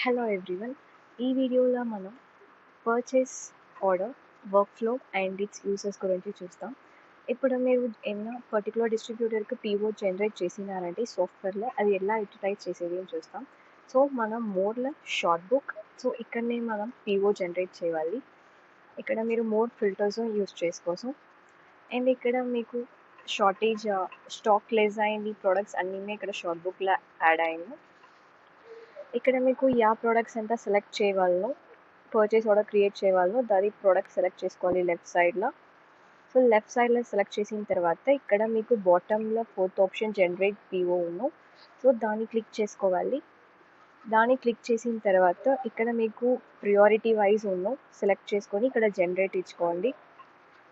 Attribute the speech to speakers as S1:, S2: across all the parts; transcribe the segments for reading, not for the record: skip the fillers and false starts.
S1: Hello everyone. ఈ వీడియోలో మనం purchase order workflow and it's uses గురించి చూస్తాం. ఇప్పుడు మీరు ఏమైనా పర్టికులర్ డిస్ట్రిబ్యూటర్కి పీఓ జనరేట్ చేసినారంటే సాఫ్ట్వేర్లో అది ఎలా యూటిలైజ్ చేసేది అని చూస్తాం. సో మనం మోర్లో షార్ట్ బుక్, సో ఇక్కడనే మనం పీఓ జనరేట్ చేయాలి. ఇక్కడ మీరు మోర్ ఫిల్టర్స్ యూస్ చేసుకోవచ్చు. అండ్ ఇక్కడ మీకు షార్టేజ్ స్టాక్ లెస్ అయింది, ప్రొడక్ట్స్ అన్నీ ఇక్కడ షార్ట్ బుక్లో యాడ్ అయ్యింది. ఇక్కడ మీకు యా ప్రోడక్ట్స్ ఎంత సెలెక్ట్ చేయవాలో, పర్చేస్ ఆర్డర్ క్రియేట్ చేయవాలో దాని ప్రోడక్ట్ సెలెక్ట్ చేసుకోవాలి లెఫ్ట్ సైడ్లో. సో లెఫ్ట్ సైడ్లో సెలెక్ట్ చేసిన తర్వాత ఇక్కడ మీకు బాటంలో ఫోర్త్ ఆప్షన్ జనరేట్ పీఓ ఉన్ను, సో దాన్ని క్లిక్ చేసుకోవాలి. దాన్ని క్లిక్ చేసిన తర్వాత ఇక్కడ మీకు ప్రియారిటీ వైజ్ ఉన్ను సెలెక్ట్ చేసుకొని ఇక్కడ జనరేట్ ఇచ్చుకోండి.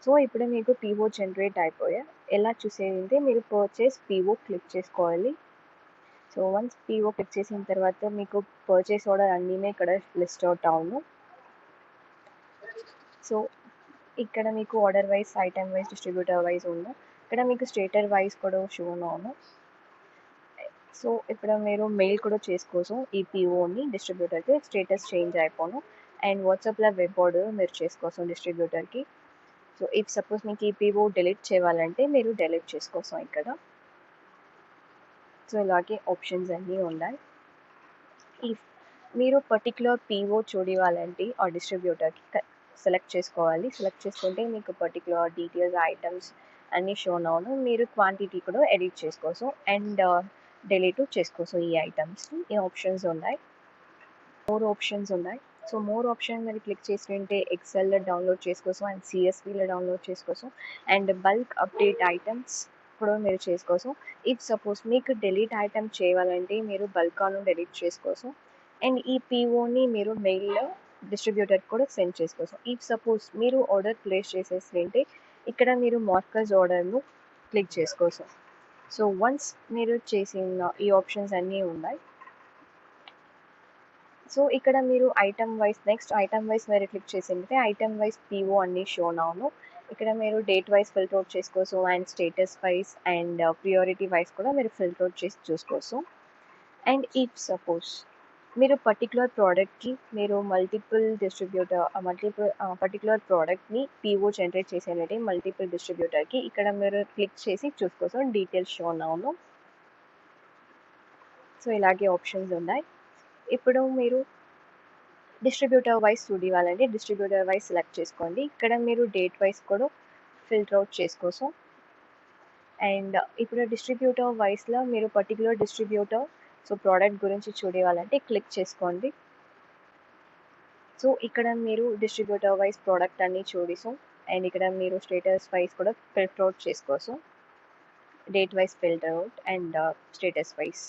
S1: సో ఇప్పుడు మీకు పీఓ జనరేట్ అయిపోయా. ఎలా చూసేది మీరు పర్చేస్ పీఓ క్లిక్ చేసుకోవాలి. సో వన్స్ పీఓ క్లిక్ చేసిన తర్వాత మీకు పర్చేస్ ఆర్డర్ అన్నీ ఇక్కడ లిస్ట్ అవుట్ అవును. సో ఇక్కడ మీకు order wise, item wise, distributor wise ఉంది. ఇక్కడ మీకు స్టేటర్ వైజ్ కూడా షో అవును. సో ఇప్పుడు మీరు మెయిల్ కూడా చేసుకోవచ్చు ఈ పీఓని డిస్ట్రిబ్యూటర్కి, స్టేటస్ చేంజ్ అయిపోను. అండ్ వాట్సాప్లో వెబ్ ఆర్డర్ మీరు చేసుకోవచ్చు డిస్ట్రిబ్యూటర్కి. సో ఇఫ్ సపోజ్ మీకు ఈ పీఓ డిలీట్ చేయాలంటే మీరు డిలీట్ చేసుకోవచ్చు ఇక్కడ. సో ఇలాగే ఆప్షన్స్ అన్నీ ఉన్నాయి. ఇఫ్ మీరు పర్టికులర్ పీఓ చూడాలంటే ఆ డిస్ట్రిబ్యూటర్కి సెలెక్ట్ చేసుకోవాలి. సెలెక్ట్ చేసుకుంటే మీకు పర్టికులర్ డీటెయిల్స్, ఐటమ్స్ అన్నీ షో అవును. మీరు క్వాంటిటీ కూడా ఎడిట్ చేసుకోవచ్చు అండ్ డిలీట్ చేసుకోవచ్చు ఈ ఐటమ్స్ని. ఈ ఆప్షన్స్ ఉన్నాయి. మోర్ ఆప్షన్స్ ఉన్నాయి. సో మోర్ ఆప్షన్ మీరు క్లిక్ చేసుకుంటే ఎక్సెల్లో డౌన్లోడ్ చేసుకోవచ్చు అండ్ సిఎస్విలో డౌన్లోడ్ చేసుకోవచ్చు అండ్ బల్క్ అప్డేట్ ఐటమ్స్ కూడా మీరు చేసుకోవచ్చు. ఇఫ్ సపోజ్ మీకు డిలీట్ ఐటమ్ చేయాలంటే మీరు బల్క్ను డిలీట్ చేసుకోవచ్చు అండ్ ఈ పీఓని మీరు మెయిల్లో డిస్ట్రిబ్యూటర్ కూడా సెండ్ చేసుకోవచ్చు. ఇఫ్ సపోజ్ మీరు ఆర్డర్ ప్లేస్ చేసేసింటే ఇక్కడ మీరు మార్కర్స్ ఆర్డర్ను క్లిక్ చేసుకోవచ్చు. సో వన్స్ మీరు చేసిన ఈ ఆప్షన్స్ అన్నీ ఉన్నాయి. సో ఇక్కడ మీరు item wise, next item wise మీరు క్లిక్ చేసింటే ఐటమ్ వైజ్ పీఓ అన్నీ షో అవును. ఇక్కడ మీరు డేట్ వైజ్ ఫిల్టర్ అవుట్ చేసుకోవచ్చు and status wise and priority wise కూడా మీరు ఫిల్టర్ అవుట్ చేసి చూసుకోవచ్చు. అండ్ ఇఫ్ సపోజ్ మీరు పర్టికులర్ ప్రోడక్ట్కి మీరు మల్టిపుల్ పర్టికులర్ ప్రోడక్ట్ని పీఓ జనరేట్ చేసేనట్టు మల్టిపుల్ డిస్ట్రిబ్యూటర్కి ఇక్కడ మీరు క్లిక్ చేసి చూసుకోవచ్చు డీటెయిల్స్ షో అవును. సో ఇలాగే ఆప్షన్స్ ఉన్నాయి. ఇప్పుడు మీరు డిస్ట్రిబ్యూటర్ వైజ్ చూడాలంటే డిస్ట్రిబ్యూటర్ వైజ్ సెలెక్ట్ చేసుకోండి. ఇక్కడ మీరు డేట్ వైజ్ కూడా ఫిల్టర్ అవుట్ చేసుకోవచ్చు. అండ్ ఇప్పుడు డిస్ట్రిబ్యూటర్ వైజ్లో మీరు పర్టికులర్ డిస్ట్రిబ్యూటర్, సో ప్రోడక్ట్ గురించి చూడాలంటే క్లిక్ చేసుకోండి. సో ఇక్కడ మీరు డిస్ట్రిబ్యూటర్ వైజ్ ప్రోడక్ట్ అన్నీ చూడేసాం అండ్ ఇక్కడ మీరు స్టేటస్ వైజ్ కూడా ఫిల్టర్ అవుట్ చేసుకోవచ్చు. Date wise filter out and status wise.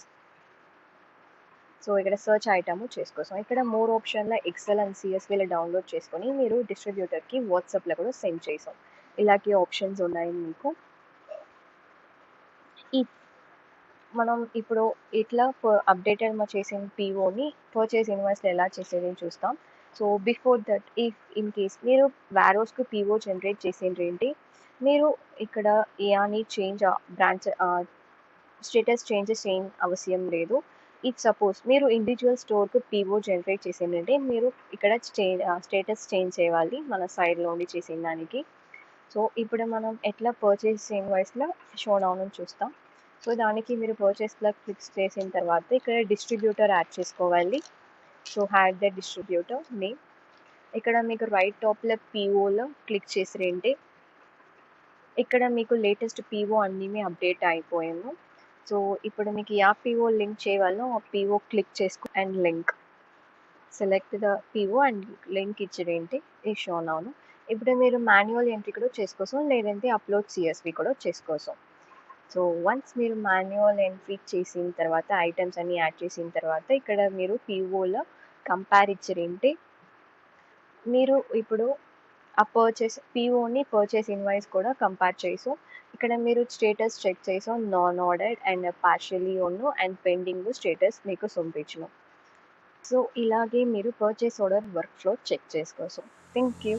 S1: So ఇక్కడ సర్చ్ ఐటమ్ చేసుకోవచ్చు. ఇక్కడ మోర్ ఆప్షన్లో ఎక్సెల్ అండ్ సిఎస్విలో డౌన్లోడ్ చేసుకొని మీరు డిస్ట్రిబ్యూటర్కి వాట్సాప్లో కూడా సెండ్ చేసాం. ఇలాంటి ఆప్షన్స్ ఉన్నాయి మీకు. మనం ఇప్పుడు ఇట్లా అప్డేటెడ్ చేసిన పీఓని పర్చేస్ ఇన్వాయిస్లో ఎలా చేసేది చూస్తాం. So before that, if in case మీరు వారోస్కి పీఓ జనరేట్ చేసిండ్రేంటి, మీరు ఇక్కడ ఏఆని చేంజ్ బ్రాంచ్ స్టేటస్ చేంజెస్ ఏం అవసరం లేదు. ఇఫ్ సపోజ్ మీరు ఇండివిజువల్ స్టోర్కి పీఓ జనరేట్ చేసిందంటే మీరు ఇక్కడ స్టేటస్ చేంజ్ చేయాలి మన సైడ్లో ఉండి చేసిన దానికి. సో ఇప్పుడు మనం ఎట్లా పర్చేస్ ఇన్వాయిస్లో షో డౌన్ చూస్తాం. సో దానికి మీరు పర్చేస్లో క్లిక్ చేసిన తర్వాత ఇక్కడ డిస్ట్రిబ్యూటర్ యాడ్ చేసుకోవాలి. So had the distributor name. ఇక్కడ మీకు రైట్ టాప్లో పీఓలో క్లిక్ చేసిరేంటి ఇక్కడ మీకు లేటెస్ట్ పీఓ అన్నీ అప్డేట్ అయిపోయాము. సో ఇప్పుడు మీకు యా పీఓ లింక్ చేయాలో ఆ పీఓ క్లిక్ చేసుకో and link select the PO and link ఇచ్చేదేంటి ఇది షో అవును. ఇప్పుడు మీరు మాన్యువల్ ఎంట్రీ కూడా చేసుకోవచ్చు లేదంటే అప్లోడ్ సిఎస్వి కూడా చేసుకోవచ్చు. సో వన్స్ మీరు మాన్యువల్ ఎంట్రీ చేసిన తర్వాత ఐటమ్స్ అన్నీ యాడ్ చేసిన తర్వాత ఇక్కడ మీరు పీఓలో కంపేర్ ఇచ్చేదేంటి మీరు ఇప్పుడు ఆ పీఓని పర్చేస్ ఇన్వాయిస్ కూడా కంపేర్ చేసు. ఇక్కడ మీరు స్టేటస్ చెక్ చేసాం నాన్ ఆర్డర్డ్ అండ్ పార్షియలీ ఓన్ను అండ్ పెండింగ్ స్టేటస్ మీకు చూపించను. సో ఇలాగే మీరు purchase order workflow check చేసుకోవచ్చు. Thank you.